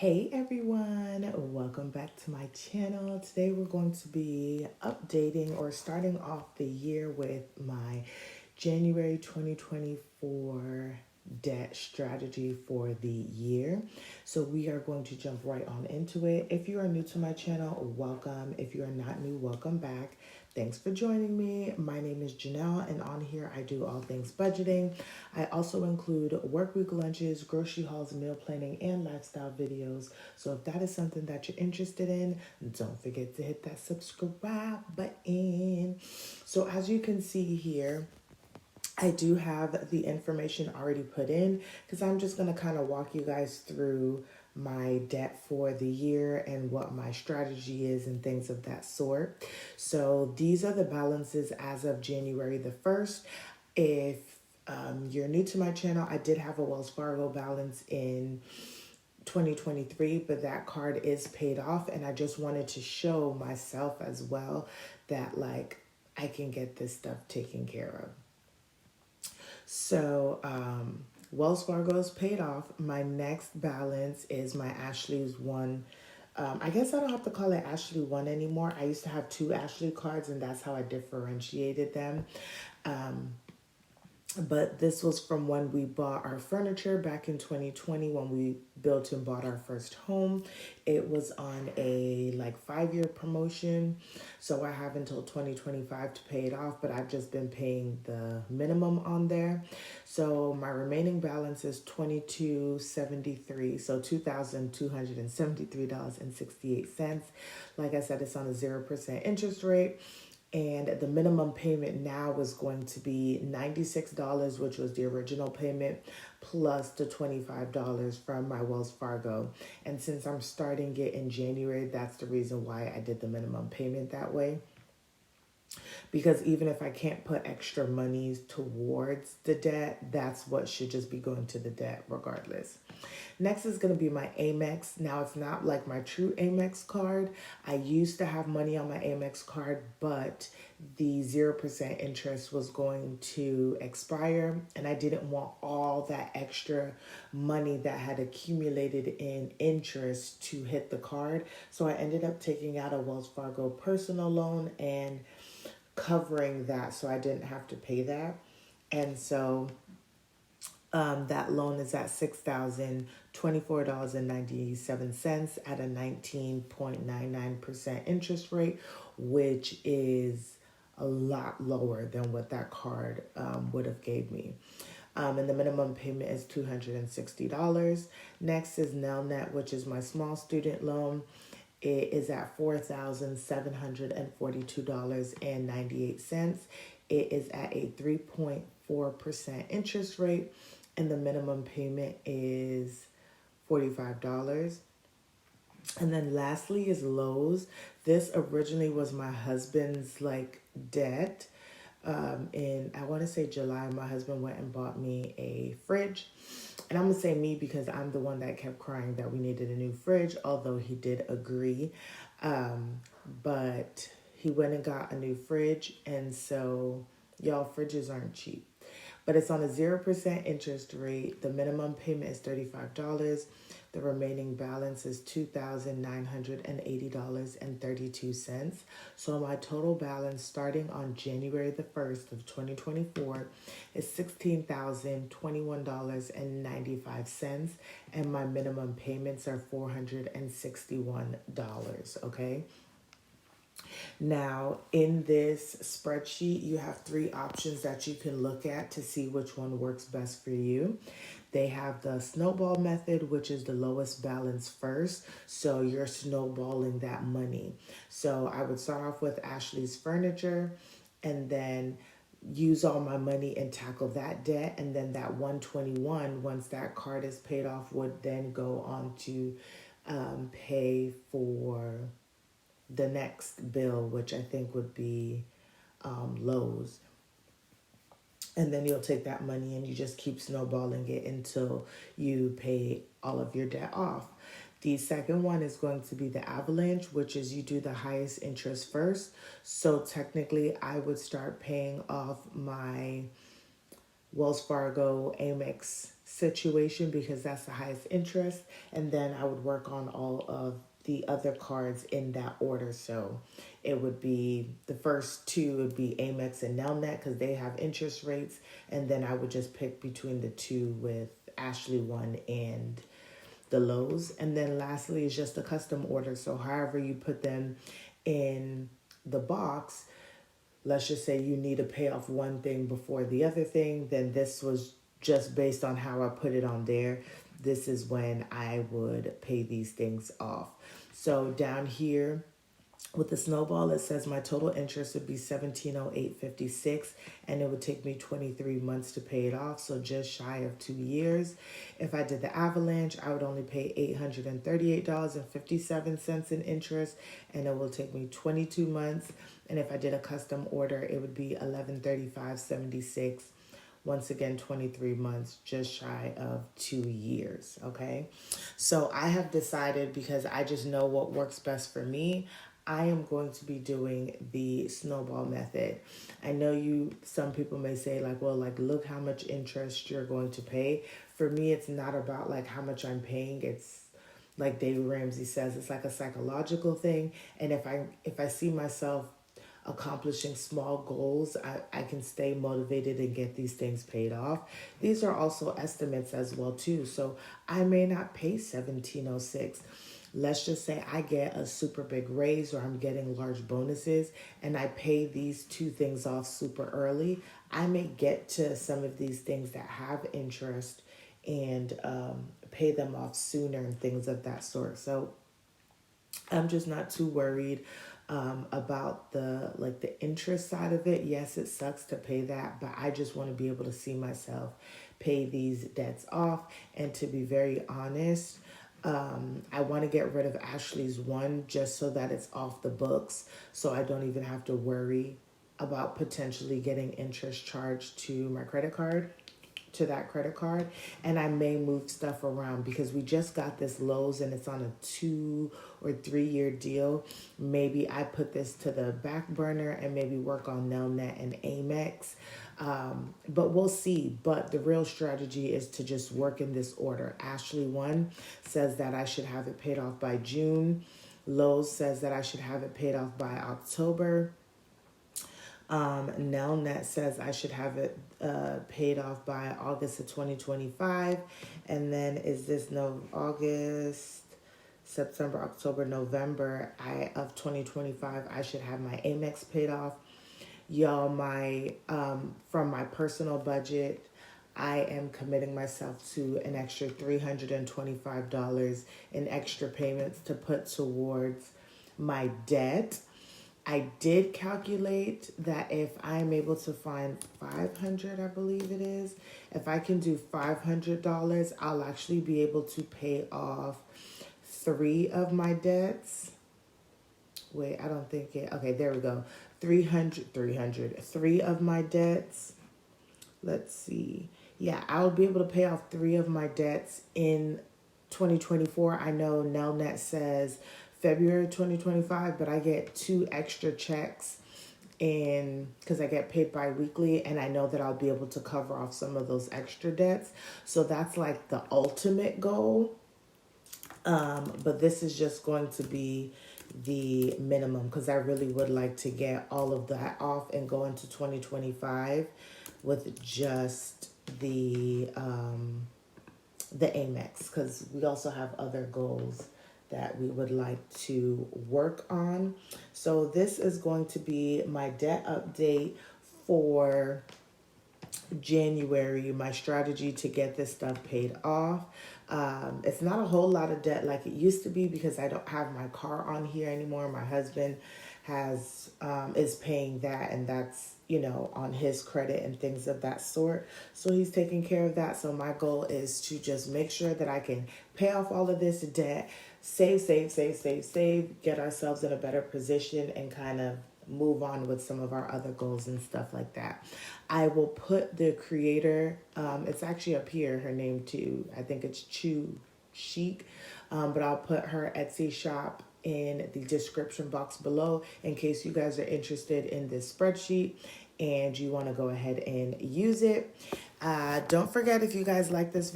Hey everyone, welcome back to my channel. Today we're going to be updating or starting off the year with my January 2024 debt strategy for the year. So we are going to jump right on into it. If you are new to my channel, welcome. If you are not new, welcome back. Thanks for joining me. My name is Janelle, and on here I do all things budgeting. I also include work week lunches, grocery hauls, meal planning, and lifestyle videos. So if that is something that you're interested in, don't forget to hit that subscribe button. So as you can see here, I do have the information already put in because I'm just going to kind of walk you guys through my debt for the year and what my strategy is and things of that sort. So these are the balances as of January the 1st. If you're new to my channel, I did have a Wells Fargo balance in 2023, but that card is paid off, and I just wanted to show myself as well that like I can get this stuff taken care of. So Wells Fargo is paid off. My next balance is my Ashley's One. I guess I don't have to call it Ashley One anymore. I used to have two Ashley cards, and that's how I differentiated them. But this was from when we bought our furniture back in 2020 when we built and bought our first home. It was on a like 5-year promotion. So I have until 2025 to pay it off, but I've just been paying the minimum on there. So my remaining balance is $22.73. So $2,273.68. Like I said, it's on a 0% interest rate. And the minimum payment now is going to be $96, which was the original payment, plus the $25 from my Wells Fargo. And since I'm starting it in January, that's the reason why I did the minimum payment that way. Because even if I can't put extra monies towards the debt, that's what should just be going to the debt regardless. Next is going to be my Amex. Now, it's not like my true Amex card. I used to have money on my Amex card, but the 0% interest was going to expire, and I didn't want all that extra money that had accumulated in interest to hit the card. So I ended up taking out a Wells Fargo personal loan and covering that so I didn't have to pay that. And so that loan is at $6,024.97 at a 19.99% interest rate, which is a lot lower than what that card would have gave me. And the minimum payment is $260. Next is Nelnet, which is my small student loan. It is at $4,742.98. It is at a 3.4% interest rate, and the minimum payment is $45. And then lastly is Lowe's. This originally was my husband's like debt. In I want to say July, my husband went and bought me a fridge. And I'm going to say me because I'm the one that kept crying that we needed a new fridge, although he did agree. But he went and got a new fridge. And so, y'all, fridges aren't cheap. But it's on a 0% interest rate. The minimum payment is $35. The remaining balance is $2,980.32. So my total balance starting on January the 1st of 2024 is $16,021.95. And my minimum payments are $461, okay? Now, in this spreadsheet, you have 3 options that you can look at to see which one works best for you. They have the snowball method, which is the lowest balance first. So you're snowballing that money. So I would start off with Ashley's Furniture and then use all my money and tackle that debt. And then that 121, once that card is paid off, would then go on to pay for the next bill, which I think would be Lowe's. And then you'll take that money and you just keep snowballing it until you pay all of your debt off. The second one is going to be the avalanche, which is you do the highest interest first. So technically, I would start paying off my Wells Fargo Amex situation because that's the highest interest. And then I would work on all of the other cards in that order. So it would be the first two would be Amex and Nelnet because they have interest rates. And then I would just pick between the two with Ashley One and the Lowe's. And then lastly is just a custom order. So however you put them in the box, let's just say you need to pay off one thing before the other thing, then this was just based on how I put it on there. This is when I would pay these things off. So down here with the Snowball, it says my total interest would be $1708.56, and it would take me 23 months to pay it off, so just shy of 2 years. If I did the Avalanche, I would only pay $838.57 in interest, and it will take me 22 months. And if I did a custom order, it would be $1135.76. Once again, 23 months, just shy of 2 years, okay? So I have decided, because I just know what works best for me, I am going to be doing the Snowball method. I know some people may say like, well, like, look how much interest you're going to pay. For me, it's not about like how much I'm paying. It's like David Ramsey says, it's like a psychological thing. And if I see myself accomplishing small goals, I can stay motivated and get these things paid off. These are also estimates as well too. So I may not pay $1706. Let's just say I get a super big raise or I'm getting large bonuses and I pay these two things off super early. I may get to some of these things that have interest and pay them off sooner and things of that sort. So I'm just not too worried about the interest side of it. Yes, it sucks to pay that, but I just want to be able to see myself pay these debts off. And to be very honest, I want to get rid of Ashley's One just so that it's off the books, so I don't even have to worry about potentially getting interest charged to my credit card, to that credit card. And I may move stuff around because we just got this Lowe's and it's on a 2 or 3 year deal. Maybe I put this to the back burner and maybe work on Nelnet and Amex. But we'll see. But the real strategy is to just work in this order. Ashley One says that I should have it paid off by June. Lowe's says that I should have it paid off by October. Nelnet says I should have it paid off by August of 2025. And then is this August, September, October, November of 2025, I should have my Amex paid off. Y'all, from my personal budget, I am committing myself to an extra $325 in extra payments to put towards my debt. I did calculate that if I'm able to find $500, I believe it is, if I can do $500, I'll actually be able to pay off 3 of my debts. Wait, I don't think it, okay, there we go. 3 of my debts. Let's see. Yeah, I'll be able to pay off 3 of my debts in 2024. I know Nelnet says February 2025, but I get 2 extra checks because I get paid bi-weekly, and I know that I'll be able to cover off some of those extra debts. So that's like the ultimate goal. But this is just going to be the minimum because I really would like to get all of that off and go into 2025 with just the Amex, because we also have other goals that we would like to work on. So this is going to be my debt update for January, my strategy to get this stuff paid off. It's not a whole lot of debt like it used to be because I don't have my car on here anymore. My husband is paying that, and that's, on his credit and things of that sort. So he's taking care of that. So my goal is to just make sure that I can pay off all of this debt, save, get ourselves in a better position and kind of move on with some of our other goals and stuff like that. I will put the creator, it's actually up here, her name too. I think it's Chew Chic, but I'll put her Etsy shop in the description box below in case you guys are interested in this spreadsheet and you want to go ahead and use it. Don't forget, if you guys like this video,